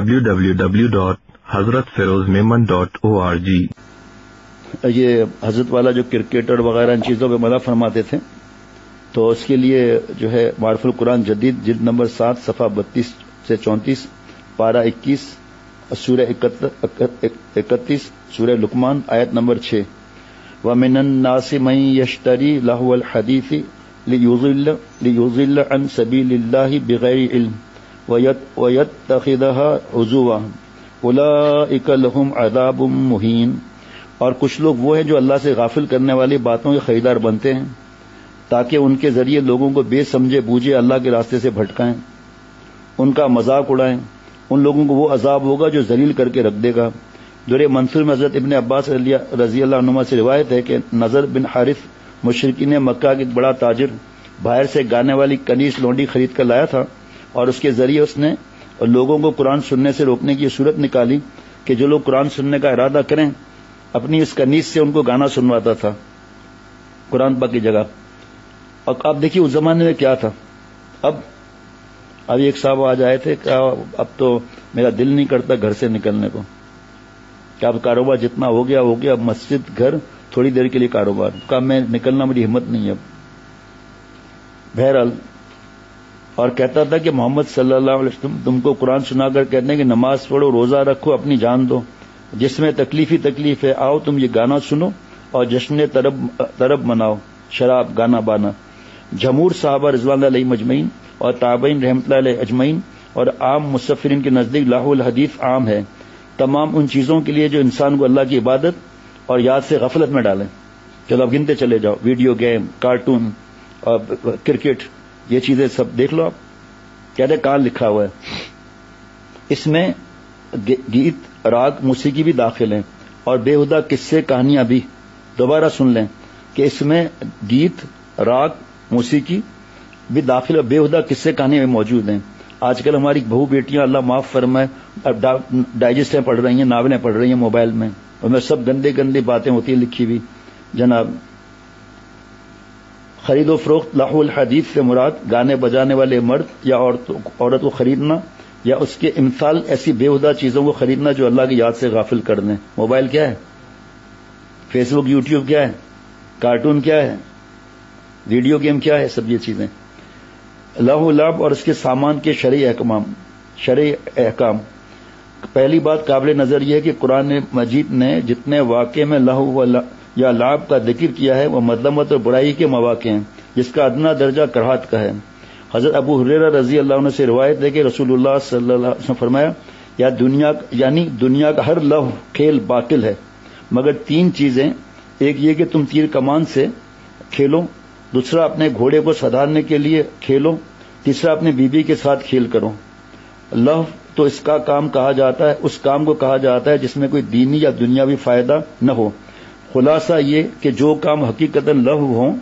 www.hazratfirozmemon.org۔ یہ حضرت والا جو کرکٹر وغیرہ ان چیزوں پہ منع فرماتے تھے، تو اس کے لیے جو ہے معرف القرآن جدید جلد نمبر 7 صفحہ 32 سے 34، پارہ 21، سورہ 31، سورہ لقمان آیت نمبر 6، وَمِنَ النَّاسِ مَن يَشْتَرِي لَهْوَ الْحَدِيثِ لِيُضِلَّ عَن سَبِيلِ اللَّهِ بِغَيْرِ عِلْمٍ وَيَتَّخِذَهَا هُزُوًا أُولَئِكَ لَهُمْ عَذَابٌ مُهِينٌ۔ اور کچھ لوگ وہ ہیں جو اللہ سے غافل کرنے والی باتوں کے خریدار بنتے ہیں تاکہ ان کے ذریعے لوگوں کو بے سمجھے بوجھے اللہ کے راستے سے بھٹکائیں، ان کا مذاق اڑائیں۔ ان لوگوں کو وہ عذاب ہوگا جو ذلیل کر کے رکھ دے گا۔ در منصور میں حضرت ابن عباس رضی اللہ عنہما سے روایت ہے کہ نضر بن حارث مشرکین مکہ کے ایک بڑا تاجر باہر سے گانے والی کنیز لونڈی خرید کر لایا تھا، اور اس کے ذریعے اس نے لوگوں کو قرآن سننے سے روکنے کی صورت نکالی کہ جو لوگ قرآن سننے کا ارادہ کریں اپنی اس کنیز سے ان کو گانا سنواتا تھا قرآن پاک کی جگہ۔ اور آپ دیکھیے اس زمانے میں کیا تھا۔ اب ایک صاحب آج آئے تھے کہ اب تو میرا دل نہیں کرتا گھر سے نکلنے کو، کہ اب کاروبار جتنا ہو گیا اب مسجد گھر تھوڑی دیر کے لیے کاروبار کا، میں نکلنا میری ہمت نہیں ہے اب۔ بہرحال اور کہتا تھا کہ محمد صلی اللہ علیہ وسلم تم کو قرآن سنا کر کہتے ہیں کہ نماز پڑھو، روزہ رکھو، اپنی جان دو، جس میں تکلیف ہی تکلیف ہے، آؤ تم یہ گانا سنو اور جشن طرب مناؤ، شراب گانا بانا۔ جمہور صحابہ رضوان اللہ علیہم اجمعین اور تابعین رحمۃ اللہ علیہ اجمعین اور عام مصفرین کے نزدیک لاہو الحدیث عام ہے تمام ان چیزوں کے لیے جو انسان کو اللہ کی عبادت اور یاد سے غفلت میں ڈالیں۔ چلو اب گنتے چلے جاؤ، ویڈیو گیم، کارٹون اور کرکٹ، یہ چیزیں سب دیکھ لو آپ، کہتے کہاں لکھا ہوا ہے۔ اس میں گیت، راگ، موسیقی بھی داخل ہیں اور بےہودہ قصے کہانیاں بھی۔ دوبارہ سن لیں کہ اس میں گیت، راگ، موسیقی بھی داخل اور بےہودہ قصے کہانیاں بھی موجود ہیں۔ آج کل ہماری بہو بیٹیاں اللہ معاف فرمائے ڈائجسٹیں پڑھ رہی ہیں، ناولیں پڑھ رہی ہیں موبائل میں، اور میں سب گندے باتیں ہوتی ہیں لکھی ہوئی جناب۔ خرید و فروخت لاہو الحدیث سے مراد گانے بجانے والے مرد یا عورت کو خریدنا یا اس کے امثال ایسی بےہودہ چیزوں کو خریدنا جو اللہ کی یاد سے غافل کر دیں۔ موبائل کیا ہے، فیس بک، یوٹیوب کیا ہے، کارٹون کیا ہے، ویڈیو گیم کیا ہے، سب یہ چیزیں۔ لہو لعب اور اس کے سامان کے شرعی احکام۔ پہلی بات قابل نظر یہ ہے کہ قرآن مجید نے جتنے واقعے میں لہو یا لعب کا ذکر کیا ہے وہ مذمت اور برائی کے مواقع ہیں، جس کا ادنا درجہ کراہت کا ہے۔ حضرت ابو ہریرہ رضی اللہ عنہ سے روایت ہے کہ رسول اللہ صلی اللہ علیہ وسلم فرمایا دنیا کا ہر لہو کھیل باطل ہے مگر 3 چیزیں، ایک یہ کہ تم تیر کمان سے کھیلو، دوسرا اپنے گھوڑے کو سدھارنے کے لیے کھیلو، تیسرا اپنے بیوی کے ساتھ کھیل کرو۔ لہو تو اس کا کام کہا جاتا ہے، اس کام کو کہا جاتا ہے جس میں کوئی دینی یا دنیاوی فائدہ نہ ہو۔ خلاصہ یہ کہ جو کام حقیقتاً لہو ہوں،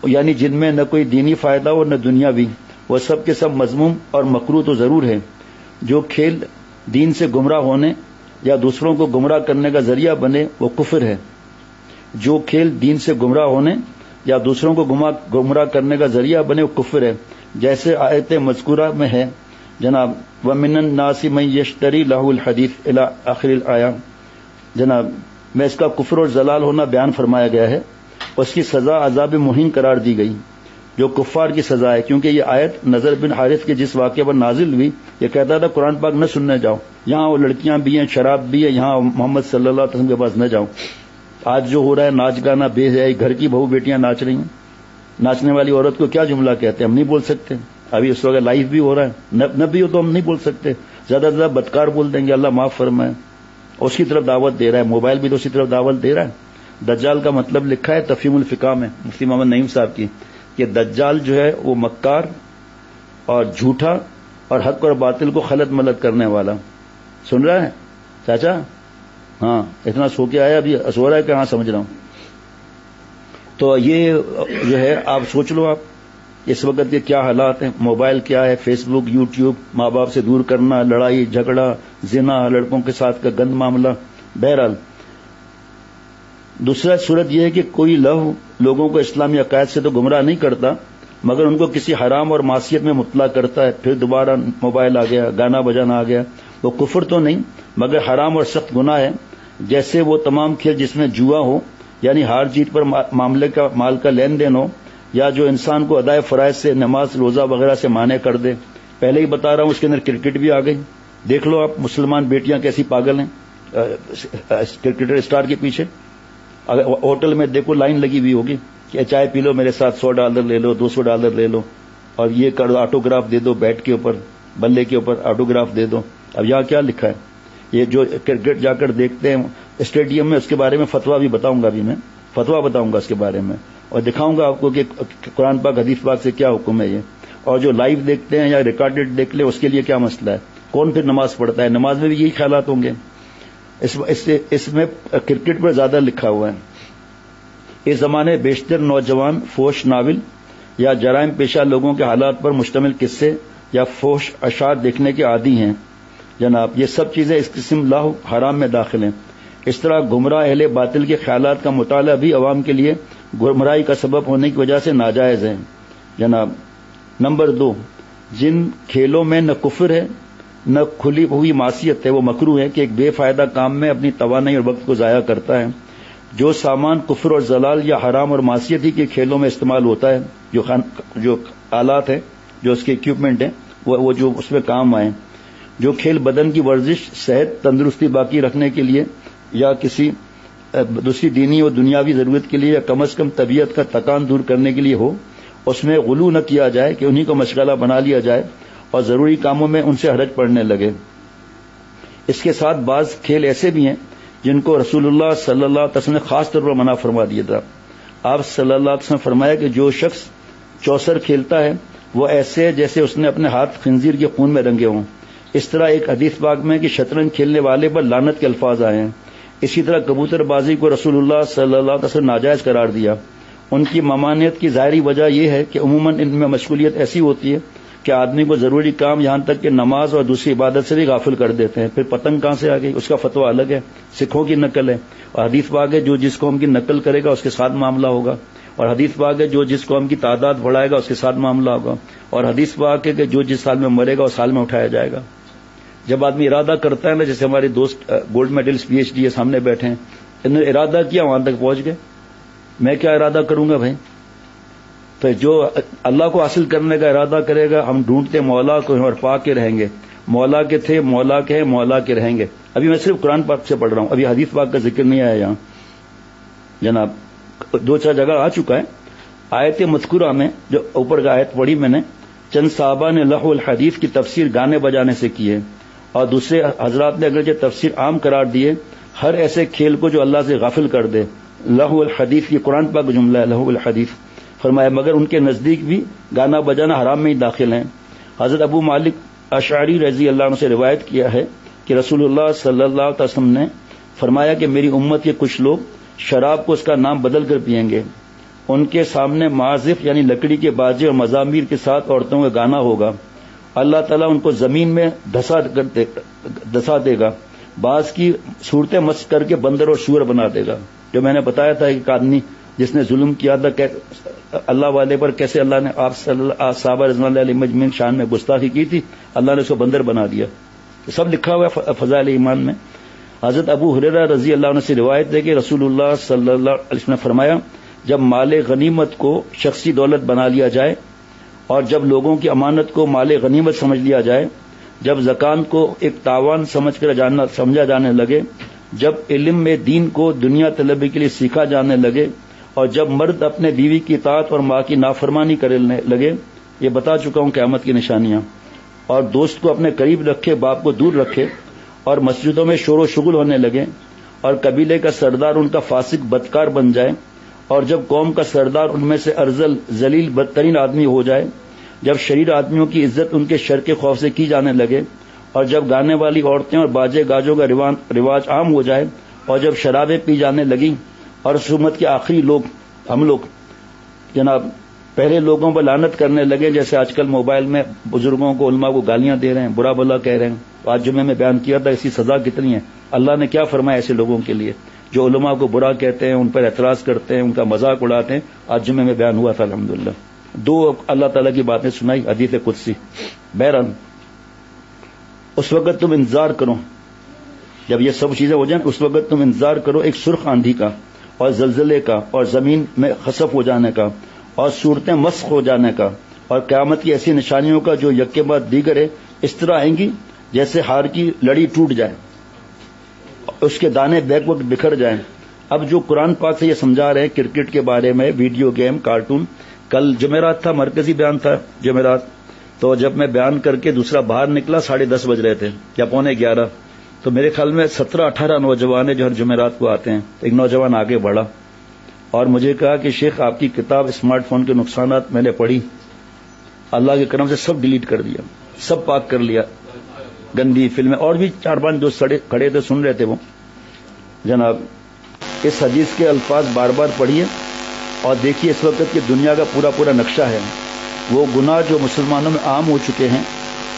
یعنی جن میں نہ کوئی دینی فائدہ ہو نہ دنیاوی، وہ سب کے سب مذموم اور مکروہ تو ضرور ہے۔ جو کھیل دین سے گمراہ ہونے یا دوسروں کو گمراہ کرنے کا ذریعہ بنے وہ کفر ہے۔ جو کھیل دین سے گمراہ ہونے یا دوسروں کو گمراہ کرنے کا ذریعہ بنے وہ کفر ہے، جیسے آیت مذکورہ میں ہے جناب وَمِنَ النَّاسِ مَن يَشْتَرِي لَهُ الْحَدِيثَ إِلَى آخر الآیہ۔ جناب میں اس کا کفر اور ضلال ہونا بیان فرمایا گیا ہے، اس کی سزا عذاب مہین قرار دی گئی جو کفار کی سزا ہے، کیونکہ یہ آیت نضر بن حارث کے جس واقعے پر نازل ہوئی، یہ کہتا تھا قرآن پاک نہ سننے جاؤ، یہاں وہ لڑکیاں بھی ہیں، شراب بھی ہے، یہاں محمد صلی اللہ علیہ وسلم کے پاس نہ جاؤ۔ آج جو ہو رہا ہے ناچ گانا بے حیائی، گھر کی بہو بیٹیاں ناچ رہی ہیں، ناچنے والی عورت کو کیا جملہ کہتے ہیں ہم نہیں بول سکتے، ابھی اس وقت لائیو بھی ہو رہا ہے، نہ بھی ہو تو ہم نہیں بول سکتے، زیادہ سے زیادہ بدکار بول دیں گے، اللہ معاف فرمائے۔ اس کی طرف دعوت دے رہا ہے، موبائل بھی تو اسی طرف دعوت دے رہا ہے۔ دجال کا مطلب لکھا ہے تفہیم الفقہ میں مفتی محمد نعیم صاحب کی، کہ دجال جو ہے وہ مکار اور جھوٹا اور حق اور باطل کو خلط ملط کرنے والا۔ سن رہا ہے چاچا؟ ہاں اتنا سو کے آیا، ابھی سو رہا ہے کہ ہاں سمجھ رہا ہوں۔ تو یہ جو ہے آپ سوچ لو، آپ اس وقت کے کیا حالات ہیں، موبائل کیا ہے، فیس بک، یوٹیوب، ماں باپ سے دور کرنا، لڑائی جھگڑا، زنا، لڑکوں کے ساتھ کا گند معاملہ۔ بہرحال دوسرا صورت یہ ہے کہ کوئی لہو لوگوں کو اسلامی عقائد سے تو گمراہ نہیں کرتا مگر ان کو کسی حرام اور معصیت میں مطلع کرتا ہے، پھر دوبارہ موبائل آ گیا، گانا بجانا آ گیا، وہ کفر تو نہیں مگر حرام اور سخت گناہ ہے، جیسے وہ تمام کھیل جس میں جوا ہو یعنی ہار جیت پر معاملے کا مال کا لین دین ہو، یا جو انسان کو ادائے فرائض سے نماز روزہ وغیرہ سے مانع کر دے۔ پہلے ہی بتا رہا ہوں اس کے اندر کرکٹ بھی آ گئی۔ دیکھ لو آپ مسلمان بیٹیاں کیسی پاگل ہیں کرکٹر اسٹار کے پیچھے۔ ہوٹل میں دیکھو لائن لگی ہوئی ہوگی کہ چائے پی لو میرے ساتھ، $100 لے لو، $200 لے لو، اور یہ کر دو، آٹوگراف دے دو، بیٹ کے اوپر بلے کے اوپر آٹوگراف دے دو۔ اب یہاں کیا لکھا ہے؟ یہ جو کرکٹ جا کر دیکھتے ہیں اسٹیڈیم میں، اس کے بارے میں فتویٰ بھی بتاؤں گا، ابھی میں فتویٰ بتاؤں گا اس کے بارے میں، اور دکھاؤں گا آپ کو کہ قرآن پاک حدیث پاک سے کیا حکم ہے یہ۔ اور جو لائیو دیکھتے ہیں یا ریکارڈڈ دیکھ لیں اس کے لیے کیا مسئلہ ہے؟ کون پھر نماز پڑھتا ہے؟ نماز میں بھی یہی خیالات ہوں گے۔ اس میں کرکٹ پر زیادہ لکھا ہوا ہے۔ اس زمانے بیشتر نوجوان فوش ناول یا جرائم پیشہ لوگوں کے حالات پر مشتمل قصے یا فوش اشعار دیکھنے کے عادی ہیں جناب۔ یہ سب چیزیں اس قسم لاہو حرام میں داخل ہیں۔ اس طرح گمراہ اہل باطل کے خیالات کا مطالعہ بھی عوام کے لیے گمراہی کا سبب ہونے کی وجہ سے ناجائز ہے جناب۔ نمبر 2، جن کھیلوں میں نہ کفر ہے نہ کھلی ہوئی معصیت ہے وہ مکروہ ہے کہ ایک بے فائدہ کام میں اپنی توانائی اور وقت کو ضائع کرتا ہے۔ جو سامان کفر اور ضلال یا حرام اور معصیت ہی کے کھیلوں میں استعمال ہوتا ہے، جو آلات ہیں، جو اس کے اکوپمنٹ ہیں، وہ جو اس میں کام آئیں، جو کھیل بدن کی ورزش، صحت، تندرستی باقی رکھنے کے لیے یا کسی دوسری دینی اور دنیاوی ضرورت کے لیے یا کم از کم طبیعت کا تکان دور کرنے کے لیے ہو، اس میں غلو نہ کیا جائے کہ انہی کو مشغلہ بنا لیا جائے اور ضروری کاموں میں ان سے حرج پڑنے لگے۔ اس کے ساتھ بعض کھیل ایسے بھی ہیں جن کو رسول اللہ صلی اللہ علیہ وسلم نے خاص طور پر منع فرما دیا تھا۔ آپ صلی اللہ علیہ وسلم فرمایا کہ جو شخص چوسر کھیلتا ہے وہ ایسے جیسے اس نے اپنے ہاتھ خنزیر کے خون میں رنگے ہوں۔ اس طرح ایک حدیث پاک میں کہ شطرنج کھیلنے والے پر لعنت کے الفاظ آئے ہیں۔ اسی طرح کبوتر بازی کو رسول اللہ صلی اللہ علیہ وسلم ناجائز قرار دیا۔ ان کی ممانعت کی ظاہری وجہ یہ ہے کہ عموماً ان میں مشغولیت ایسی ہوتی ہے کہ آدمی کو ضروری کام یہاں تک کہ نماز اور دوسری عبادت سے بھی غافل کر دیتے ہیں۔ پھر پتنگ کہاں سے آ گئی؟ اس کا فتویٰ الگ ہے، سکھوں کی نقل ہے، اور حدیث پاک ہے جو جس قوم کی نقل کرے گا اس کے ساتھ معاملہ ہوگا، اور حدیث پاک ہے جو جس قوم کی تعداد بڑھائے گا اس کے ساتھ معاملہ ہوگا، اور حدیث پاک ہے کہ جو جس سال میں مرے گا اس سال میں اٹھایا جائے گا۔ جب آدمی ارادہ کرتا ہے نا، جیسے ہمارے دوست گولڈ میڈلسٹ PhD سامنے بیٹھے ہیں، انہوں نے ارادہ کیا وہاں تک پہنچ گئے، میں کیا ارادہ کروں گا بھائی؟ تو جو اللہ کو حاصل کرنے کا ارادہ کرے گا، ہم ڈھونڈتے مولا کو اور پا کے رہیں گے، مولا کے تھے، مولا کے ہیں، مولا کے رہیں گے۔ ابھی میں صرف قرآن پاک سے پڑھ رہا ہوں، ابھی حدیث پاک کا ذکر نہیں آیا یہاں جناب، 2-4 جگہ آ چکا ہے۔ آیت مذکورہ میں جو اوپر کا آیت پڑھی میں نے، چند صحابہ نے لہو الحدیث کی تفسیر گانے بجانے سے کی ہے، اور دوسرے حضرات نے اگرچہ تفسیر عام قرار دیے ہر ایسے کھیل کو جو اللہ سے غافل کر دے۔ لہو الحدیث یہ قرآن پاک کا جملہ ہے، لہو الحدیث فرمایا، مگر ان کے نزدیک بھی گانا بجانا حرام میں ہی داخل ہیں۔ حضرت ابو مالک اشعری رضی اللہ عنہ سے روایت کیا ہے کہ رسول اللہ صلی اللہ علیہ وسلم نے فرمایا کہ میری امت کے کچھ لوگ شراب کو اس کا نام بدل کر پئیں گے، ان کے سامنے معازف یعنی لکڑی کے باجے اور مزامیر کے ساتھ عورتوں کا گانا ہوگا، اللہ تعالیٰ ان کو زمین میں دھسا دے گا، بعض کی صورتیں مس کر کے بندر اور سور بنا دے گا۔ جو میں نے بتایا تھا ایک آدمی جس نے ظلم کیا تھا اللہ والے پر، کیسے اللہ نے آپ صحابہ رضوان اللہ علیہ مجمعین شان میں گستاخی کی تھی، اللہ نے اس کو بندر بنا دیا۔ سب لکھا ہوا ہے فضائل ایمان میں۔ حضرت ابو ہریرہ رضی اللہ عنہ سے روایت ہے کہ رسول اللہ صلی اللہ علیہ وسلم نے فرمایا، جب مال غنیمت کو شخصی دولت بنا لیا جائے، اور جب لوگوں کی امانت کو مال غنیمت سمجھ لیا جائے، جب زکات کو ایک تاوان سمجھ کر سمجھا جانے لگے، جب علم میں دین کو دنیا طلبی کے لیے سیکھا جانے لگے، اور جب مرد اپنے بیوی کی اطاعت اور ماں کی نافرمانی کرنے لگے، یہ بتا چکا ہوں قیامت کی نشانیاں، اور دوست کو اپنے قریب رکھے، باپ کو دور رکھے، اور مسجدوں میں شور و شغل ہونے لگے، اور قبیلے کا سردار ان کا فاسق بدکار بن جائے، اور جب قوم کا سردار ان میں سے ارذل ذلیل بدترین آدمی ہو جائے، جب شریر آدمیوں کی عزت ان کے شر کے خوف سے کی جانے لگے، اور جب گانے والی عورتیں اور باجے گاجوں کا رواج عام ہو جائے، اور جب شرابیں پی جانے لگیں، اور اس امت کے آخری لوگ ہم لوگ جناب پہلے لوگوں پر لعنت کرنے لگے، جیسے آج کل موبائل میں بزرگوں کو علماء کو گالیاں دے رہے ہیں، برا بلا کہہ رہے ہیں۔ آج جمعے میں بیان کیا تھا اس کی سزا کتنی ہے، اللہ نے کیا فرمایا ایسے لوگوں کے لیے جو علماء کو برا کہتے ہیں، ان پر اعتراض کرتے ہیں، ان کا مذاق اڑاتے ہیں۔ آج جمعے میں بیان ہوا تھا الحمدللہ، 2 اللہ تعالیٰ کی باتیں سنائی، حدیث قدسی۔ بہرحال اس وقت تم انتظار کرو، جب یہ سب چیزیں ہو جائیں اس وقت تم انتظار کرو ایک سرخ آندھی کا اور زلزلے کا اور زمین میں خسف ہو جانے کا اور صورتیں مسخ ہو جانے کا اور قیامت کی ایسی نشانیوں کا جو یک کے بعد دیگر ہے اس طرح آئیں گی جیسے ہار کی لڑی ٹوٹ جائے، اس کے دانے بیک وقت بکھر جائیں۔ اب جو قرآن پاک سے یہ سمجھا رہے ہیں کرکٹ کے بارے میں، ویڈیو گیم، کارٹون، کل جمعرات تھا، مرکزی بیان تھا جمعرات، تو جب میں بیان کر کے دوسرا باہر نکلا 10:30 بج رہے تھے یا 11:45، تو میرے خیال میں 17-18 نوجوان جو ہر جمعرات کو آتے ہیں، ایک نوجوان آگے بڑھا اور مجھے کہا کہ شیخ آپ کی کتاب اسمارٹ فون کے نقصانات میں نے پڑھی، اللہ کے کرم سے سب ڈیلیٹ کر دیا، سب پاک کر لیا، گندی فلمیں، اور بھی 4-5 جو کھڑے تھے سن رہے تھے وہ۔ جناب اس حدیث کے الفاظ بار بار پڑھیے اور دیکھیے اس وقت کی دنیا کا پورا نقشہ ہے۔ وہ گناہ جو مسلمانوں میں عام ہو چکے ہیں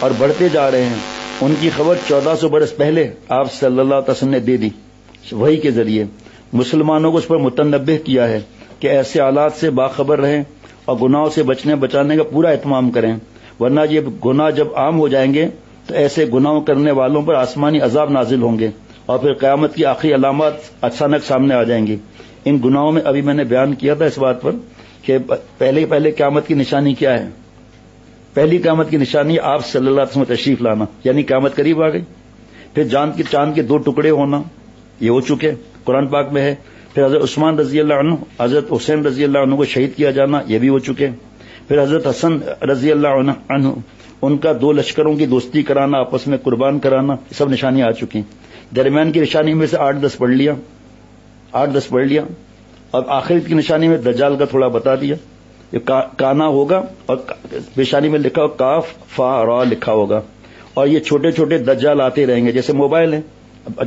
اور بڑھتے جا رہے ہیں، ان کی خبر 1400 برس پہلے آپ صلی اللہ علیہ وسلم نے دے دی، وحی کے ذریعے مسلمانوں کو اس پر متنبہ کیا ہے کہ ایسے حالات سے باخبر رہیں اور گناہوں سے بچانے کا پورا اہتمام کریں، ورنہ یہ گناہ جب عام ہو جائیں گے تو ایسے گناہوں کرنے والوں پر آسمانی عذاب نازل ہوں گے اور پھر قیامت کی آخری علامات اچانک سامنے آ جائیں گی۔ ان گناہوں میں ابھی میں نے بیان کیا تھا اس بات پر کہ پہلے قیامت کی نشانی کیا ہے۔ پہلی قیامت کی نشانی آپ صلی اللہ علیہ وسلم تشریف لانا، یعنی قیامت قریب آ گئی۔ پھر چاند کے 2 ٹکڑے ہونا، یہ ہو چکے، قرآن پاک میں ہے۔ پھر حضرت عثمان رضی اللہ عنہ، حضرت حسین رضی اللہ عنہ کو شہید کیا جانا، یہ بھی ہو چکے۔ پھر حضرت حسن رضی اللہ عنہ ان کا 2 لشکروں کی دوستی کرانا، آپس میں قربان کرانا، سب نشانیاں آ چکی۔ درمیان کی نشانی میں سے 8-10 پڑھ لیا، اور آخر کی نشانی میں دجال کا تھوڑا بتا دیا۔ یہ کانا ہوگا اور پیشانی میں لکھا ہوگا کاف فا را لکھا ہوگا، اور یہ چھوٹے چھوٹے دجال آتے رہیں گے جیسے موبائل ہیں۔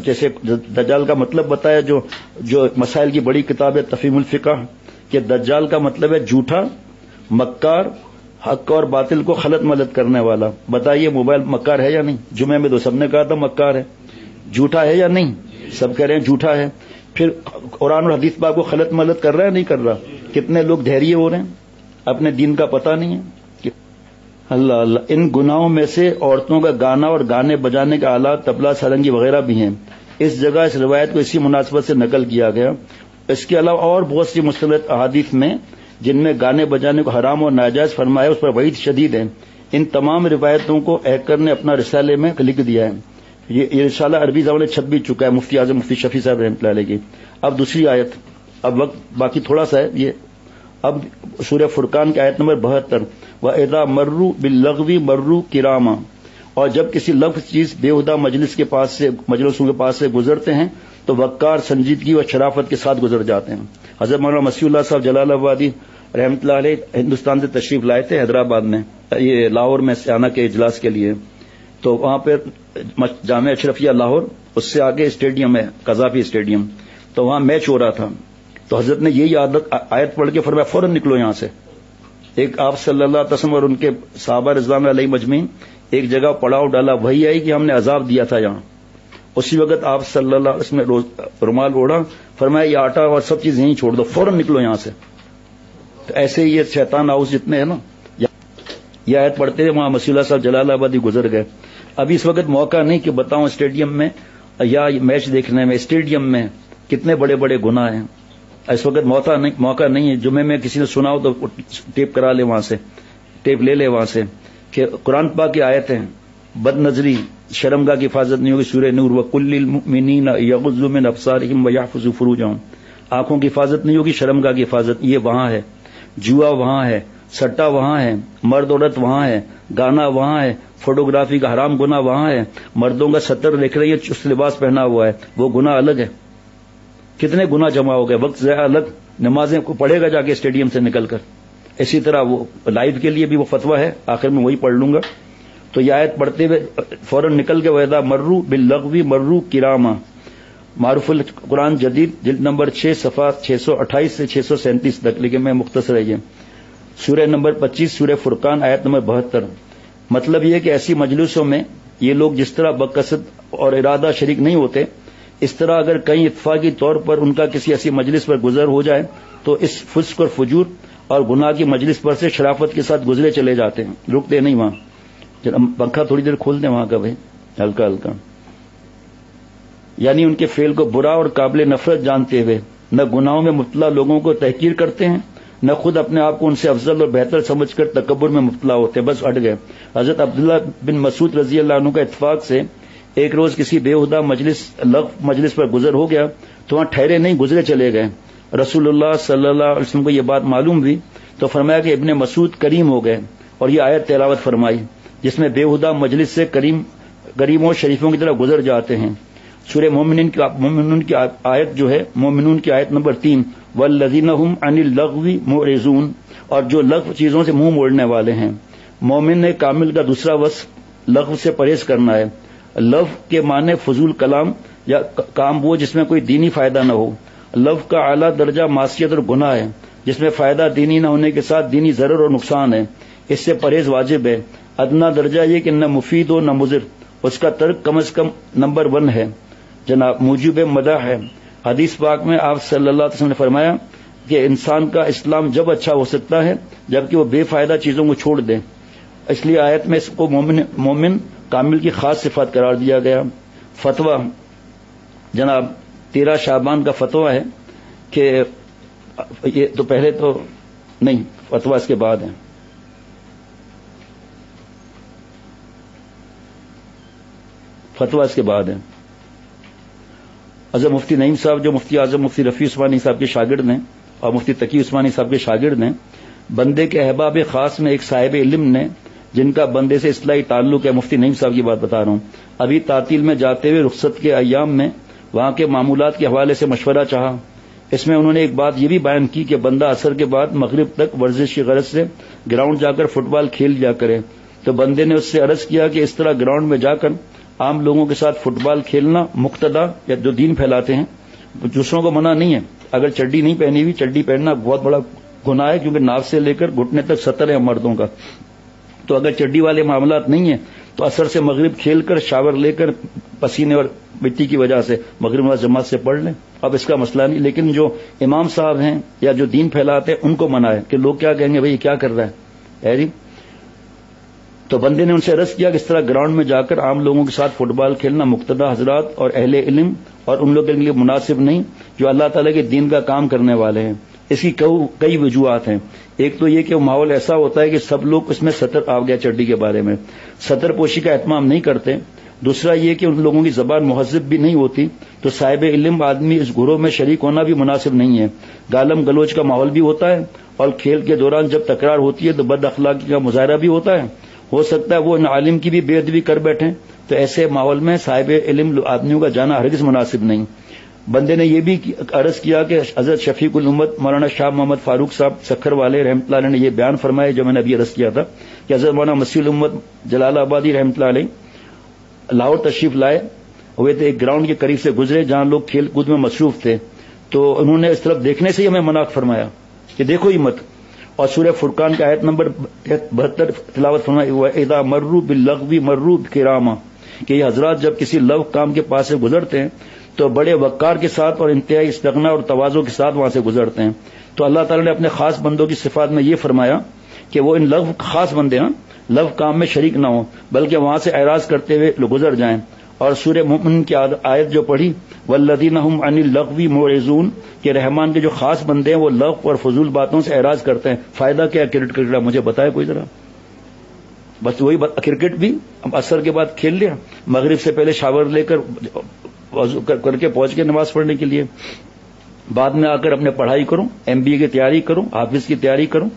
جیسے دجال کا مطلب بتایا جو مسائل کی بڑی کتاب ہے تفہیم الفقہ، کہ دجال کا مطلب ہے جھوٹا، مکار، حق اور باطل کو خلط ملط کرنے والا۔ بتائیے موبائل مکار ہے یا نہیں؟ جمعے میں تو سب نے کہا تھا مکار ہے، جھوٹا ہے یا نہیں؟ سب کہہ رہے ہیں جھوٹا ہے۔ پھر قرآن اور حدیث پاک کو خلط ملط کر رہا ہے نہیں کر رہا؟ کتنے لوگ دھیریے ہو رہے ہیں، اپنے دین کا پتہ نہیں ہے۔ اللہ ان گناہوں میں سے عورتوں کا گانا اور گانے بجانے کے آلات، طبلہ، سرنگی وغیرہ بھی ہیں۔ اس جگہ اس روایت کو اسی مناسبت سے نقل کیا گیا۔ اس کے علاوہ اور بہت سی مستند احادیث میں جن میں گانے بجانے کو حرام اور ناجائز فرمایا، اس پر وعید شدید ہے۔ ان تمام روایتوں کو ایکر نے اپنا رسالے میں لکھ دیا ہے۔ یہ رسالہ عربی زبان میں چھپ بھی چکا ہے، مفتی اعظم مفتی شفیع صاحب رحمۃ اللہ علیہ کی۔ اب دوسری آیت، اب وقت باقی تھوڑا سا ہے یہ۔ اب سورہ فرقان کی آیت نمبر 72، وَإِذَا مَرُّوا بِاللَّغْوِ مَرُّوا كِرَامًا، اور جب کسی لفظ چیز بےہودہ مجلسوں کے پاس سے گزرتے ہیں تو وقار، سنجیدگی اور شرافت کے ساتھ گزر جاتے ہیں۔ حضرت مولانا مسیح اللہ صاحب جلال آبادی رحمۃ اللہ علیہ ہندوستان سے تشریف لائے تھے حیدرآباد میں، یہ لاہور میں سیانہ کے اجلاس کے لیے، تو وہاں پہ جامعہ اشرفیہ لاہور، اس سے آگے اسٹیڈیم ہے قذافی اسٹیڈیم، تو وہاں میچ ہو رہا تھا، تو حضرت نے یہی آیت پڑھ کے فرمایا فوراً نکلو یہاں سے۔ ایک آپ صلی اللہ علیہ وسلم اور ان کے صحابہ رضوان علیہ مجمعین ایک جگہ پڑاؤ ڈالا، وہی آئی کہ ہم نے عذاب دیا تھا یہاں۔ اسی وقت آپ صلی اللہ علیہ وسلم نے رومال اوڑھا، فرمایا یہ آٹا اور سب چیز یہیں چھوڑ دو، فوراً نکلو یہاں سے۔ تو ایسے ہی یہ شیطان ہاؤس جتنے ہیں نا، یہ آیت پڑھتے ہیں، وہاں مسیح اللہ صاحب جلال آبادی گزر گئے۔ ابھی اس وقت موقع نہیں کہ بتاؤں اسٹیڈیم میں یا میچ دیکھنے میں، اسٹیڈیم میں کتنے بڑے بڑے گناہ ہیں۔ اس وقت موقع نہیں ہے۔ جمعے میں کسی نے سنا ہو تو ٹیپ کرا لے، وہاں سے ٹیپ لے لے وہاں سے، کہ قرآن پاک کی آیتیں، بد نظری، شرمگاہ کی حفاظت نہیں ہوگی، سورہ نور، وَقُلْ لِلْمُؤْمِنِينَ يَغُضُّوا مِنْ أَبْصَارِهِمْ وَيَحْفَظُوا فُرُوجَهُمْ، آنکھوں کی حفاظت نہیں ہوگی، شرمگاہ کی حفاظت، یہ وہاں ہے۔ جوا وہاں ہے، سٹا وہاں ہے، مرد عورت وہاں ہے، گانا وہاں ہے، فوٹوگرافی کا حرام گناہ وہاں ہے، مردوں کا ستر دیکھ رہی ہے، چست لباس پہنا ہوا ہے، وہ گناہ الگ ہے۔ کتنے گناہ جمع ہو گئے، وقت ضائع الگ، نمازیں کو پڑھے گا جا کے اسٹیڈیم سے نکل کر۔ اسی طرح وہ لائیو کے لیے بھی وہ فتویٰ ہے، آخر میں وہی پڑھ لوں گا۔ تو یہ آیت پڑھتے ہوئے فوراً نکل کے وَإِذَا مَرُّوا بِاللَّغْوِ مَرُّوا كِرَامًا، معروف القرآن جدید جلد نمبر 6 صفحہ 628 سے 637 تک، لیکن میں مختصر ہے یہ۔ سورہ نمبر 25 سورہ فرقان آیت نمبر 72۔ مطلب یہ ہے کہ ایسی مجلسوں میں یہ لوگ جس طرح بقصد اور ارادہ شریک نہیں ہوتے، اس طرح اگر کہیں اتفاقی طور پر ان کا کسی ایسی مجلس پر گزر ہو جائے تو اس فسق اور فجور اور گناہ کی مجلس پر سے شرافت کے ساتھ گزرے چلے جاتے ہیں، رکتے نہیں وہاں۔ پنکھا تھوڑی دیر کھول دیں وہاں کا بھائی، ہلکا ہلکا، یعنی ان کے فعل کو برا اور قابل نفرت جانتے ہوئے نہ گناہوں میں مبتلا لوگوں کو تحقیر کرتے ہیں، نہ خود اپنے آپ کو ان سے افضل اور بہتر سمجھ کر تکبر میں مبتلا ہوتے، بس اٹ گئے۔ حضرت عبداللہ بن مسعود رضی اللہ عنہ کا اتفاق سے ایک روز کسی بےہودہ مجلس پر گزر ہو گیا تو وہاں ٹھہرے نہیں، گزرے چلے گئے۔ رسول اللہ صلی اللہ علیہ وسلم کو یہ بات معلوم ہوئی تو فرمایا کہ ابن مسعود کریم ہو گئے، اور یہ آیت تلاوت فرمائی جس میں بےہودہ مجلس سے کریموں شریفوں کی طرح گزر جاتے ہیں۔ سورہ مومنون کی آیت جو ہے، مومنون کی آیت نمبر 3، والذین هم عن اللغو معرضون، اور جو لغو چیزوں سے منہ موڑنے والے ہیں۔ مومن کامل کا دوسرا وصف لغو سے پرہیز کرنا ہے۔ لغو کے معنی فضول کلام یا کام وہ جس میں کوئی دینی فائدہ نہ ہو۔ لغو کا اعلیٰ درجہ معصیت اور گناہ ہے جس میں فائدہ دینی نہ ہونے کے ساتھ دینی ضرر اور نقصان ہے، اس سے پرہیز واجب ہے۔ ادنا درجہ یہ کہ نہ مفید ہو نہ مضر، اس کا ترک کم از کم نمبر 1 ہے، جناب موجب مدح ہے۔ حدیث پاک میں آپ صلی اللہ علیہ وسلم نے فرمایا کہ انسان کا اسلام جب اچھا ہو سکتا ہے جبکہ وہ بے فائدہ چیزوں کو چھوڑ دے، اس لیے آیت میں اس کو مومن کامل کی خاص صفات قرار دیا گیا۔ فتویٰ جناب 13 شعبان کا فتویٰ ہے کہ یہ تو پہلے تو نہیں، فتویٰ اس کے بعد ہے۔ فتویٰ اس کے بعد ہے۔ حضرت مفتی نعیم صاحب جو مفتی اعظم مفتی رفیع عثمانی صاحب کے شاگرد ہیں اور مفتی تقی عثمانی صاحب کے شاگرد ہیں، بندے کے احباب خاص میں ایک صاحب علم نے جن کا بندے سے اصلاحی تعلق ہے، مفتی نعیم صاحب کی بات بتا رہا ہوں، ابھی تعطیل میں جاتے ہوئے رخصت کے ایام میں وہاں کے معمولات کے حوالے سے مشورہ چاہا۔ اس میں انہوں نے ایک بات یہ بھی بیان کی کہ بندہ عصر کے بعد مغرب تک ورزش کی غرض سے گراؤنڈ جا کر فٹ بال کھیل لیا کرے، تو بندے نے اس سے عرض کیا کہ اس طرح گراؤنڈ میں جا کر عام لوگوں کے ساتھ فٹ بال کھیلنا مقتدا یا جو دین پھیلاتے ہیں دوسروں کو منع نہیں ہے، اگر چڈی نہیں پہنی ہوئی، چڈی پہننا بہت بڑا گناہ ہے کیونکہ ناف سے لے کر گھٹنے تک 70 ہے مردوں کا، تو اگر چڈی والے معاملات نہیں ہیں تو عصر سے مغرب کھیل کر شاور لے کر پسینے اور مٹی کی وجہ سے مغرب نماز جماعت سے پڑھ لیں، اب اس کا مسئلہ نہیں۔ لیکن جو امام صاحب ہیں یا جو دین پھیلاتے ہیں ان کو منع ہے کہ لوگ کیا کہیں گے، بھائی کیا کر رہا ہے جی۔ تو بندے نے ان سے عرض کیا کہ اس طرح گراؤنڈ میں جا کر عام لوگوں کے ساتھ فٹ بال کھیلنا مقتدا حضرات اور اہل علم اور ان لوگوں کے لیے مناسب نہیں جو اللہ تعالیٰ کے دین کا کام کرنے والے ہیں۔ اس کی کئی وجوہات ہیں۔ ایک تو یہ کہ وہ ماحول ایسا ہوتا ہے کہ سب لوگ اس میں سطر آ گیا چڈی کے بارے میں، سطر پوشی کا اہتمام نہیں کرتے۔ دوسرا یہ کہ ان لوگوں کی زبان مہذب بھی نہیں ہوتی، تو صاحب علم آدمی اس گروہ میں شریک ہونا بھی مناسب نہیں ہے۔ گالم گلوچ کا ماحول بھی ہوتا ہے، اور کھیل کے دوران جب تکرار ہوتی ہے تو بد اخلاقی کا مظاہرہ بھی ہوتا ہے، ہو سکتا ہے وہ ان عالم کی بھی بے ادبی کر بیٹھیں، تو ایسے ماحول میں صاحب علم آدمیوں کا جانا ہرگز مناسب نہیں۔ بندے نے یہ بھی عرض کیا کہ حضرت شفیق الامت مولانا شاہ محمد فاروق صاحب سکھر والے رحمۃ اللہ علیہ نے یہ بیان فرمایا جو میں نے ابھی عرض کیا تھا کہ حضرت مولانا مسیح الامت جلال آبادی رحمۃ اللہ علیہ لاہور تشریف لائے ہوئے تھے، ایک گراؤنڈ کے قریب سے گزرے جہاں لوگ کھیل کود میں مصروف تھے، تو انہوں نے اس طرف دیکھنے سے ہی ہمیں منع فرمایا کہ دیکھو ہی مت، اور سورہ فرقان کا آیت نمبر 72 تلاوت فرمائی، وَإِذَا مَرُّوا بِاللَّغْوِ مَرُّوا كِرَامًا، کہ یہ حضرات جب کسی لغو کام کے پاس سے گزرتے ہیں تو بڑے وقار کے ساتھ اور انتہائی استغنا اور تواضع کے ساتھ وہاں سے گزرتے ہیں۔ تو اللہ تعالیٰ نے اپنے خاص بندوں کی صفات میں یہ فرمایا کہ وہ ان لغو خاص بندے لغو کام میں شریک نہ ہوں بلکہ وہاں سے اعراض کرتے ہوئے گزر جائیں۔ اور سورہ مومن کی آیت جو پڑھی والذین هم عن اللغو معرضون، کہ رحمان کے جو خاص بندے ہیں وہ لغو اور فضول باتوں سے اعراض کرتے ہیں۔ فائدہ کیا کرکٹ کا، مجھے بتائے کوئی ذرا، بس وہی کرکٹ بھی عصر کے بعد کھیل لیا، مغرب سے پہلے شاور لے کر وضو کر کے پہنچ کے نماز پڑھنے کے لیے، بعد میں آ کر اپنے پڑھائی کروں، MBA کی تیاری کروں، حافظ کی تیاری کروں۔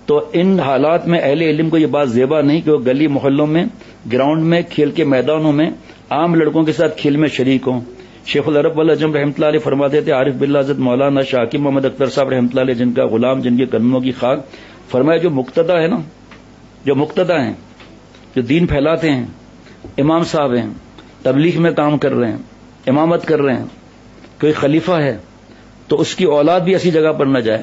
تو ان حالات میں اہل علم کو یہ بات زیبا نہیں کہ وہ گلی محلوں میں، گراؤنڈ میں، کھیل کے میدانوں میں عام لڑکوں کے ساتھ کھیل میں شریک ہوں۔ شیخ العرب والعجم رحمۃ اللہ علیہ فرماتے تھے، عارف باللہ حضرت مولانا شاہ حکیم محمد اختر صاحب رحمۃ اللہ علیہ جن کا غلام، جن کے قدموں کی خاک، فرمایا جو مقتدا ہے نا، جو مقتدا ہیں، جو دین پھیلاتے ہیں، امام صاحب ہیں، تبلیغ میں کام کر رہے ہیں، امامت کر رہے ہیں، کوئی خلیفہ ہے، تو اس کی اولاد بھی ایسی جگہ پر نہ جائے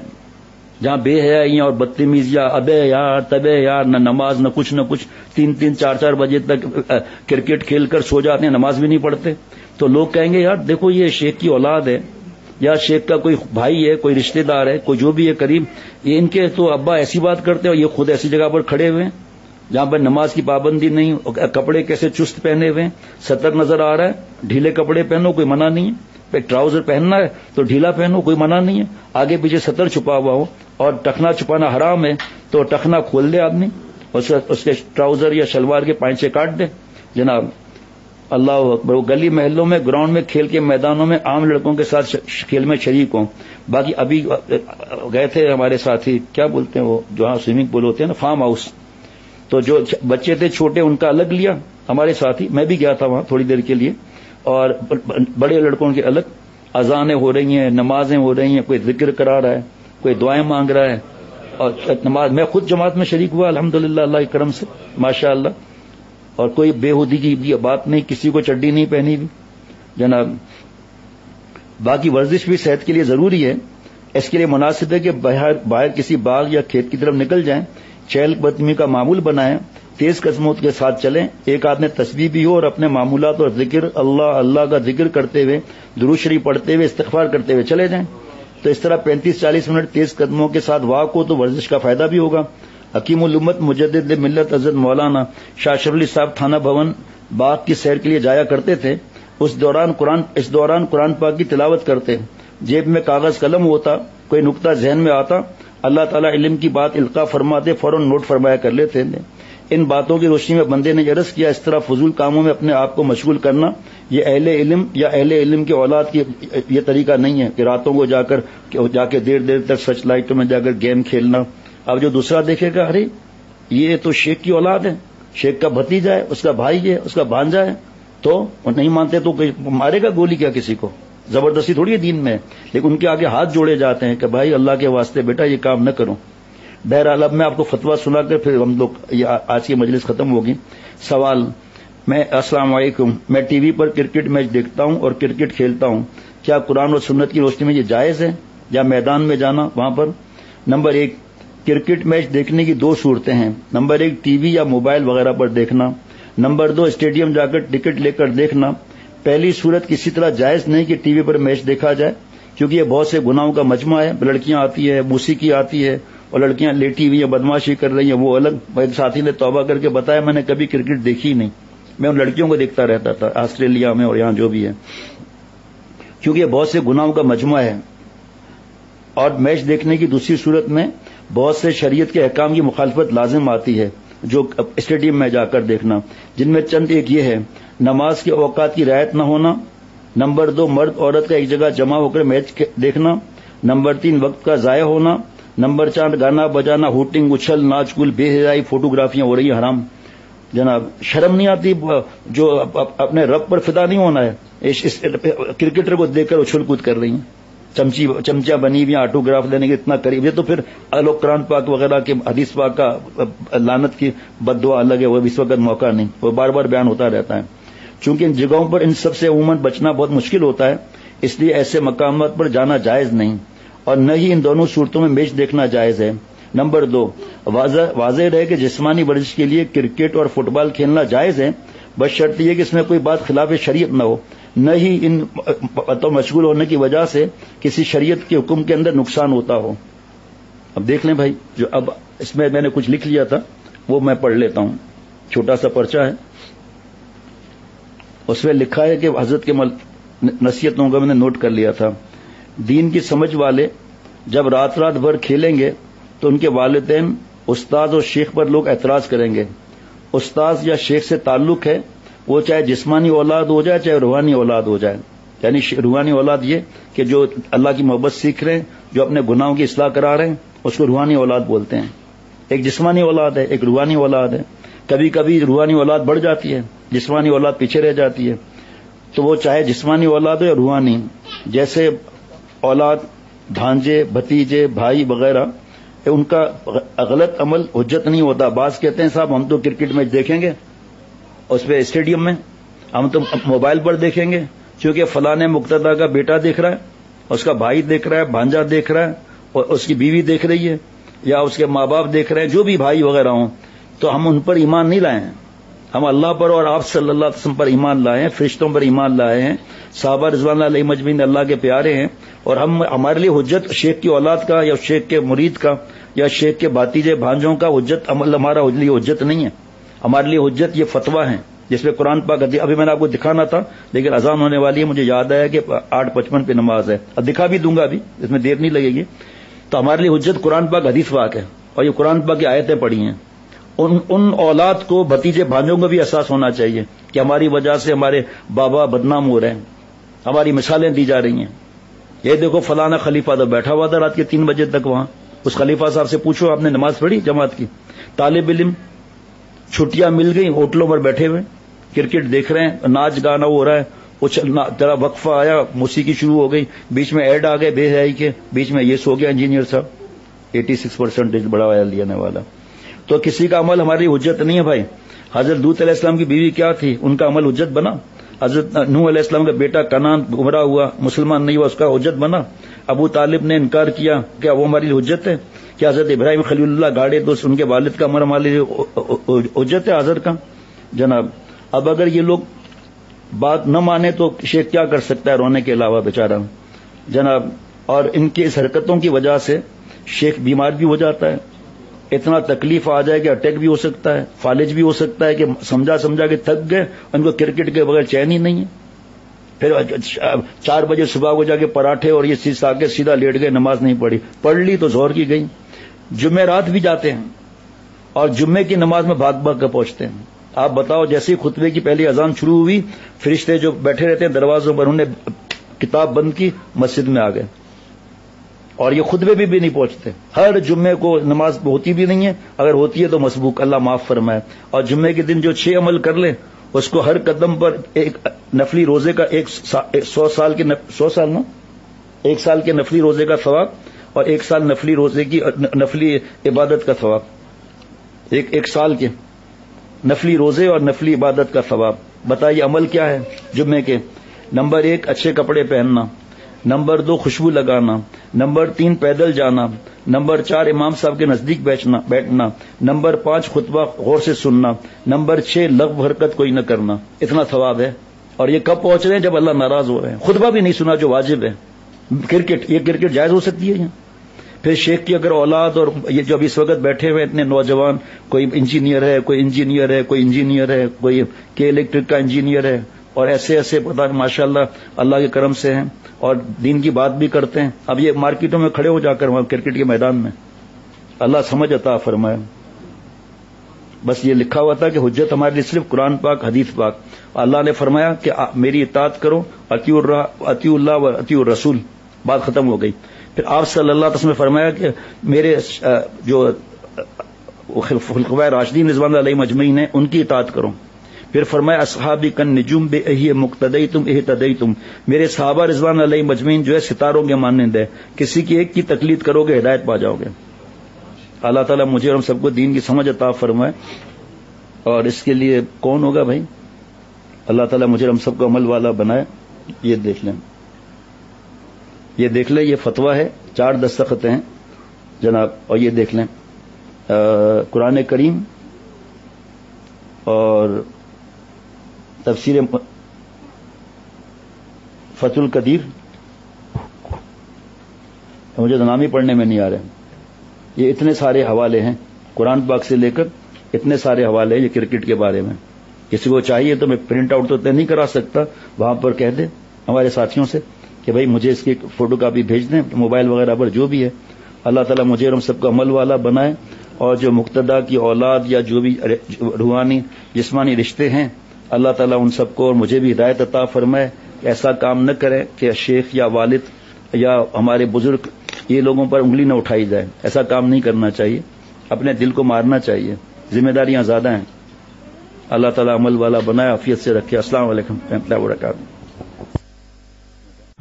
جہاں بے حیائیاں اور بدتمیزیاں، ابے یار تبے یار، نہ نماز نہ کچھ 3 4 بجے تک کرکٹ کھیل کر سو جاتے ہیں، نماز بھی نہیں پڑھتے۔ تو لوگ کہیں گے یار دیکھو یہ شیخ کی اولاد ہے یا شیخ کا کوئی بھائی ہے، کوئی رشتہ دار ہے، کوئی جو بھی ہے قریب، یہ ان کے تو ابا ایسی بات کرتے ہیں اور یہ خود ایسی جگہ پر کھڑے ہوئے ہیں، جہاں پر نماز کی پابندی نہیں، کپڑے کیسے چست پہنے ہوئے، سطر نظر آ رہا ہے، ڈھیلے کپڑے پہنو کوئی منع نہیں ہے، ٹراؤزر پہننا ہے تو ڈھیلا پہنو کوئی منع نہیں ہے، آگے پیچھے سطر چھپا ہوا ہو اور ٹخنا چھپانا حرام ہے تو ٹخنا کھول دے آدمی، اس کے ٹراؤزر یا شلوار کے پائچے کاٹ دے جناب۔ اللہ اکبر۔ وہ گلی محلوں میں، گراؤنڈ میں، کھیل کے میدانوں میں عام لڑکوں کے ساتھ کھیل میں شریک ہوں۔ باقی ابھی گئے تھے ہمارے ساتھی، کیا بولتے ہیں وہ جہاں سوئمنگ پول ہوتے ہیں نا، فارم ہاؤس، تو جو بچے تھے چھوٹے ان کا الگ لیا ہمارے ساتھی، میں بھی گیا تھا وہاں تھوڑی دیر کے لیے، اور بڑے لڑکوں کے الگ، اذانیں ہو رہی ہیں، نمازیں ہو رہی ہیں، کوئی ذکر کرا رہا ہے، کوئی دعائیں مانگ رہا ہے، اور نماز میں خود جماعت میں شریک ہوا الحمدللہ اللہ کے کرم سے ماشاء اللہ، اور کوئی بےہودگی کی بات نہیں، کسی کو چڈی نہیں پہنی بھی جناب۔ باقی ورزش بھی صحت کے لیے ضروری ہے، اس کے لیے مناسب ہے کہ باہر کسی باغ یا کھیت کی طرف نکل جائیں، چہل قدمی کا معمول بنائیں، تیز قدموں کے ساتھ چلیں، ایک آدھ میں تسبیح بھی ہو اور اپنے معمولات اور ذکر اللہ کا ذکر کرتے ہوئے، درود شریف پڑھتے ہوئے، استغفار کرتے ہوئے چلے جائیں، تو اس طرح 35-40 منٹ تیز قدموں کے ساتھ واک ہو تو ورزش کا فائدہ بھی ہوگا۔ حکیم الامت مجدد ملت حضرت مولانا شاہ شرف علی صاحب تھانہ بھون باغ کی سیر کے لیے جایا کرتے تھے، اس دوران قرآن پاک کی تلاوت کرتے، جیب میں کاغذ قلم ہوتا، کوئی نقطہ ذہن میں آتا، اللہ تعالیٰ علم کی بات القاء فرماتے، فوراً نوٹ فرمایا کر لیتے تھے۔ ان باتوں کی روشنی میں بندے نے عرض کیا، اس طرح فضول کاموں میں اپنے آپ کو مشغول کرنا یہ اہل علم یا اہل علم کے اولاد کی یہ طریقہ نہیں ہے کہ راتوں کو جا کے دیر تک سرچ لائٹوں میں جا کر گیم کھیلنا۔ اب جو دوسرا دیکھے گا ارے یہ تو شیخ کی اولاد ہے، شیخ کا بھتیجا ہے، اس کا بھائی ہے، اس کا بھانجا ہے، تو نہیں مانتے تو مارے گا گولی کیا کسی کو؟ زبردستی تھوڑی ہے دین میں، لیکن ان کے آگے ہاتھ جوڑے جاتے ہیں کہ بھائی اللہ کے واسطے بیٹا یہ کام نہ کرو۔ بہرحال اب میں آپ کو فتویٰ سنا کر پھر ہم لوگ آج کی مجلس ختم ہوگی۔ سوال، السلام علیکم، میں ٹی وی پر کرکٹ میچ دیکھتا ہوں اور کرکٹ کھیلتا ہوں، کیا قرآن اور سنت کی روشنی میں یہ جائز ہے یا میدان میں جانا وہاں پر؟ نمبر 1، کرکٹ میچ دیکھنے کی 2 صورتیں ہیں، نمبر 1 ٹی وی یا موبائل وغیرہ پر دیکھنا، نمبر 2 اسٹیڈیم جا کر ٹکٹ لے کر دیکھنا۔ پہلی صورت کسی طرح جائز نہیں کہ ٹی وی پر میچ دیکھا جائے، کیونکہ یہ بہت سے گناہوں کا مجمع ہے، لڑکیاں آتی ہے، موسیقی آتی ہے، اور لڑکیاں لیٹی ہوئی ہیں بدماشی کر رہی ہیں، وہ الگ۔ ایک ساتھی نے توبہ کر کے بتایا میں نے کبھی کرکٹ دیکھی ہی نہیں، میں ان لڑکیوں کو دیکھتا رہتا تھا آسٹریلیا میں اور یہاں جو بھی ہے، کیونکہ یہ بہت سے گناہوں کا مجمع ہے۔ اور میچ دیکھنے کی دوسری صورت میں بہت سے شریعت کے احکام کی مخالفت لازم آتی ہے، جو اسٹیڈیم میں جا کر دیکھنا، جن میں چند ایک یہ ہے: نماز کے اوقات کی رعایت نہ ہونا، نمبر 2 مرد عورت کا ایک جگہ جمع ہو کر میچ دیکھنا، نمبر 3 وقت کا ضائع ہونا، نمبر 4 گانا بجانا، ہوٹنگ، اچھل، ناچ کل، بے حیائی، فوٹوگرافیاں ہو رہی ہیں حرام۔ جناب شرم نہیں آتی؟ جو اپنے رب پر فدا نہیں ہونا ہے، اس کرکٹر کو دیکھ کر اچھل کود کر رہی ہیں، چمچہ بنی ہوئی آٹوگراف لینے کے اتنا قریب، یہ تو پھر الوک قرآن پاک وغیرہ کے حدیث پاک کا لعنت کی بد دعا الگ ہے، وہ اس وقت موقع نہیں، وہ بار بار بیان ہوتا رہتا ہے۔ چونکہ ان جگہوں پر ان سب سے عموماً بچنا بہت مشکل ہوتا ہے، اس لیے ایسے مقامات پر جانا جائز نہیں، اور نہ ہی ان دونوں صورتوں میں میچ دیکھنا جائز ہے۔ نمبر 2، واضح رہے کہ جسمانی ورزش کے لیے کرکٹ اور فٹ بال کھیلنا جائز ہے، بس شرط یہ کہ اس میں کوئی بات خلاف شریعت نہ ہو، نہ ہی ان تو مشغول ہونے کی وجہ سے کسی شریعت کے حکم کے اندر نقصان ہوتا ہو۔ اب دیکھ لیں بھائی، جو اب اس میں نے کچھ لکھ لیا تھا وہ میں پڑھ لیتا ہوں، چھوٹا سا پرچہ ہے، اس میں لکھا ہے کہ حضرت کے نصیحتوں کا میں نے نوٹ کر لیا تھا۔ دین کی سمجھ والے جب رات بھر کھیلیں گے تو ان کے والدین، استاد اور شیخ پر لوگ اعتراض کریں گے۔ استاد یا شیخ سے تعلق ہے، وہ چاہے جسمانی اولاد ہو جائے چاہے روحانی اولاد ہو جائے، یعنی روحانی اولاد یہ کہ جو اللہ کی محبت سیکھ رہے ہیں، جو اپنے گناہوں کی اصلاح کرا رہے ہیں، اس کو روحانی اولاد بولتے ہیں۔ ایک جسمانی اولاد ہے، ایک روحانی اولاد ہے۔ کبھی کبھی روحانی اولاد بڑھ جاتی ہے، جسمانی اولاد پیچھے رہ جاتی ہے، تو وہ چاہے جسمانی اولاد ہو یا روحانی، جیسے اولاد، بھانجے، بھتیجے، بھائی وغیرہ، ان کا غلط عمل حجت نہیں ہوتا۔ بعض کہتے ہیں صاحب ہم تو کرکٹ میچ دیکھیں گے اس پہ اسٹیڈیم میں، ہم تو موبائل پر دیکھیں گے، کیونکہ فلاں مقتدیٰ کا بیٹا دیکھ رہا ہے، اس کا بھائی دیکھ رہا ہے، بھانجا دیکھ رہا ہے، اور اس کی بیوی دیکھ رہی ہے، یا اس کے ماں باپ دیکھ رہے ہیں، جو بھی بھائی وغیرہ ہوں، تو ہم ان پر ایمان نہیں لائے ہیں۔ ہم اللہ پر اور آپ صلی اللہ علیہ وسلم پر ایمان لائے ہیں، فرشتوں پر ایمان لائے ہیں، صحابہ رضوان اللہ علیہ مجمعین اللہ کے پیارے ہیں، اور ہم ہمارے لیے حجت شیخ کی اولاد کا یا شیخ کے مرید کا یا شیخ کے بھاتیجے بھانجوں کا حجت عمل ہمارا لیے حجت نہیں ہے. ہمارے لیے حجت یہ فتویٰ ہیں جس پہ قرآن پاک ابھی میں نے آپ کو دکھانا تھا لیکن اذان ہونے والی ہے. مجھے یاد آیا کہ 8:55 پہ نماز ہے. اب دکھا بھی دوں گا ابھی, اس میں دیر نہیں لگے گی. تو ہمارے لیے حجت قرآن پاک حدیث پاک ہے اور یہ قرآن پاک کی آیتیں پڑھی ہیں. ان اولاد کو بھتیجے بھانجوں کو بھی احساس ہونا چاہیے کہ ہماری وجہ سے ہمارے بابا بدنام ہو رہے ہیں, ہماری مثالیں دی جا رہی ہیں. یہ دیکھو فلانا خلیفہ تو بیٹھا ہوا تھا رات کے 3 بجے تک وہاں. اس خلیفہ صاحب سے پوچھو آپ نے نماز پڑھی جماعت کی؟ طالب علم چھٹیاں مل گئی, ہوٹلوں پر بیٹھے ہوئے کرکٹ دیکھ رہے ہیں, ناچ گانا ہو رہا ہے, ذرا وقفہ آیا, موسیقی شروع ہو گئی, بیچ میں ایڈ آ گئے بے حیائی کے, بیچ میں یہ سو گیا انجینئر صاحب 86% بڑا لینے والا. تو کسی کا عمل ہماری حجت نہیں ہے بھائی. حضرت لوط علیہ السلام کی بیوی کیا تھی, ان کا عمل حجت بنا. حضرت نوح علیہ السلام کا بیٹا کنعان گمراہ ہوا, مسلمان نہیں ہوا, اس کا حجت بنا. ابو طالب نے انکار کیا, کیا وہ ہماری حجت ہے؟ کیا حضرت ابراہیم خلیل اللہ گاڑے تو ان کے والد کا عمل ہمارے لیے حجت ہے حضرت کا جناب. اب اگر یہ لوگ بات نہ مانے تو شیخ کیا کر سکتا ہے رونے کے علاوہ بیچارہ جناب. اور ان کی اس حرکتوں کی وجہ سے شیخ بیمار بھی ہو جاتا ہے, اتنا تکلیف آ جائے کہ اٹیک بھی ہو سکتا ہے, فالج بھی ہو سکتا ہے کہ سمجھا کہ تھک گئے, ان کو کرکٹ کے بغیر چین ہی نہیں ہے. پھر 4 بجے صبح کو جا کے پراٹھے اور یہ چیز آ کے سیدھا لیٹ گئے, نماز نہیں پڑھی, پڑھ لی تو ظہر کی گئی. جمعرات بھی جاتے ہیں اور جمعے کی نماز میں بھاگ بھاگ کر پہنچتے ہیں. آپ بتاؤ, جیسے ہی خطبے کی پہلی اذان شروع ہوئی فرشتے جو بیٹھے رہتے ہیں دروازوں پر, انہوں نے کتاب بند کی, مسجد میں آ گئے. اور یہ خطبے بھی نہیں پہنچتے. ہر جمعے کو نماز ہوتی بھی نہیں ہے, اگر ہوتی ہے تو مسبوق, اللہ معاف فرمائے. اور جمعے کے دن جو 6 عمل کر لے اس کو ہر قدم پر ایک نفلی روزے کا 100 سال کے نفلی روزے کا ثواب اور 1 سال نفلی روزے کی نفلی عبادت کا ثواب. ایک سال کے نفلی روزے اور نفلی عبادت کا ثواب. بتائیے عمل کیا ہے جمعے کے؟ نمبر 1 اچھے کپڑے پہننا, نمبر 2 خوشبو لگانا, نمبر 3 پیدل جانا, نمبر 4 امام صاحب کے نزدیک بیٹھنا, نمبر 5 خطبہ غور سے سننا, نمبر 6 لغو حرکت کوئی نہ کرنا. اتنا ثواب ہے. اور یہ کب پہنچ رہے ہیں؟ جب اللہ ناراض ہو رہے ہیں. خطبہ بھی نہیں سنا جو واجب ہے. کرکٹ جائز ہو سکتی ہے یہاں. پھر شیخ کی اگر اولاد اور یہ جو ابھی اس وقت بیٹھے ہوئے اتنے نوجوان, کوئی انجینئر ہے, کوئی انجینئر ہے, کوئی کہ الیکٹرک کا انجینئر ہے, اور ایسے پتہ ماشاء اللہ کے کرم سے ہیں اور دین کی بات بھی کرتے ہیں. اب یہ مارکیٹوں میں کھڑے ہو جا کر وہاں کرکٹ کے میدان میں, اللہ سمجھ عطا فرمائے. بس یہ لکھا ہوا تھا کہ حجت ہمارے لیے صرف قرآن پاک حدیث پاک. اللہ نے فرمایا کہ میری اطاعت کرو, اطیع اللہ و اطیع الرسول, بات ختم ہو گئی. پھر آپ صلی اللہ علیہ وسلم نے فرمایا کہ میرے جو خلفائے راشدین رضوان اللہ علیہم اجمعین ہیں ان کی اطاعت کرو. پھر فرمایا اصحابی کن نجوم بے اہی مقتدیتم اہتدیتم, میرے صحابہ رضوان اللہ علیہم اجمعین جو ہے ستاروں کے مانند ہے, کسی کی ایک کی تقلید کرو گے ہدایت پا جاؤ گے. اللہ تعالیٰ مجھے اور ہم سب کو دین کی سمجھ عطا فرمائے. اور اس کے لیے کون ہوگا بھائی؟ اللہ تعالیٰ مجھے اور ہم سب کو عمل والا بنائے. یہ دیکھ لیں, یہ فتویٰ ہے, 4 دستخط ہیں جناب. اور یہ دیکھ لیں قرآن کریم اور تفسیر فتح القدیر, مجھے تو نام ہی پڑھنے میں نہیں آ رہے. یہ اتنے سارے حوالے ہیں قرآن پاک سے لے کر, اتنے سارے حوالے ہیں یہ کرکٹ کے بارے میں. کسی کو چاہیے تو میں پرنٹ آؤٹ تو نہیں کرا سکتا, وہاں پر کہہ دیں ہمارے ساتھیوں سے کہ بھائی مجھے اس کی فوٹو کاپی بھیج دیں, موبائل وغیرہ پر جو بھی ہے. اللہ تعالیٰ مجھے اور ہم سب کو عمل والا بنائے, اور جو مقتدا کی اولاد یا جو بھی روحانی جسمانی رشتے ہیں اللہ تعالیٰ ان سب کو اور مجھے بھی ہدایت عطا فرمائے. ایسا کام نہ کریں کہ شیخ یا والد یا ہمارے بزرگ یہ لوگوں پر انگلی نہ اٹھائی جائے. ایسا کام نہیں کرنا چاہیے, اپنے دل کو مارنا چاہیے, ذمہ داریاں زیادہ ہیں. اللہ تعالیٰ عمل والا بنائے, عافیت سے رکھے. السلام علیکم ورحمۃ اللہ وبرکاتہ.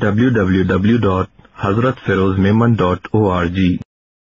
www.hazratfirozmemon.org